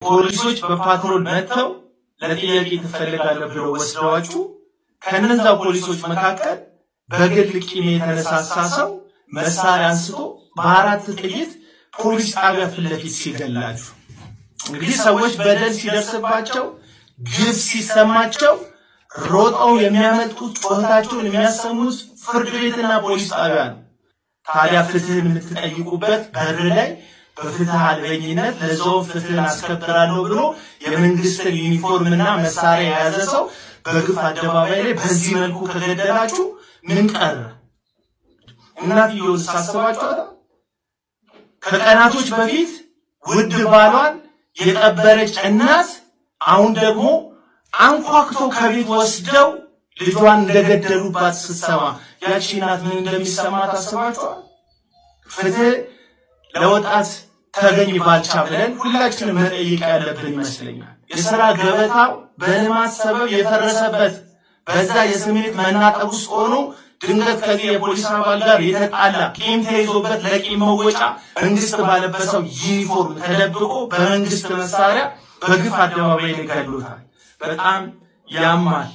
ፖሊሶች በፓትሮል መጥተው ለጥያቄ ትፈልጋለህ ብለው ወስደዋችሁ ከነዛ ፖሊሶች መካከል በግል ቂም የተነሳሳ ሰው መሳሪያ አንስቶ በአራት ጥይት ፖሊስ ጣቢያ ፊት ለፊት ሲገላችሁ እንግዲህ ሰዎች በደል ሲደርስባቸው ግፍ ሲሰማቸው ሮጠው የሚያመልጡት ጩኸታቸውን የሚያሰሙት ፍርድ ቤትና ፖሊስ ጣቢያ ነው። ታዲያ ፍትህን የምትጠይቁበት በር ላይ በፍትህ አልበኝነት ለዘው ፍትህን አስከብራለሁ ብሎ የመንግስትን ዩኒፎርምና መሳሪያ የያዘ ሰው በግፍ አደባባይ ላይ በዚህ መልኩ ከገደላችሁ ምን ቀረ? እናትየውን ሳስባችኋት ከቀናቶች በፊት ውድ ባሏን የቀበረች እናት አሁን ደግሞ አንኳክተው ከቤት ወስደው ልጇን እንደገደሉባት ስትሰማ ያቺ እናት ምን እንደሚሰማት አስባችኋል? ፍትህ ለወጣት ተገኝ ባልቻ ብለን ሁላችንም መጠየቅ ያለብን ይመስለኛል። የሥራ ገበታው በልማት ሰበብ የፈረሰበት በዛ የስሜት መናጠብ ውስጥ ሆኖ ድንገት ከዚህ የፖሊስ አባል ጋር የተጣላ ቂም ተይዞበት ለቂም መወጫ መንግስት ባለበሰው ዩኒፎርም ተደብቆ በመንግስት መሳሪያ በግፍ አደባባይ ላይ ገድሎታል። በጣም ያማል።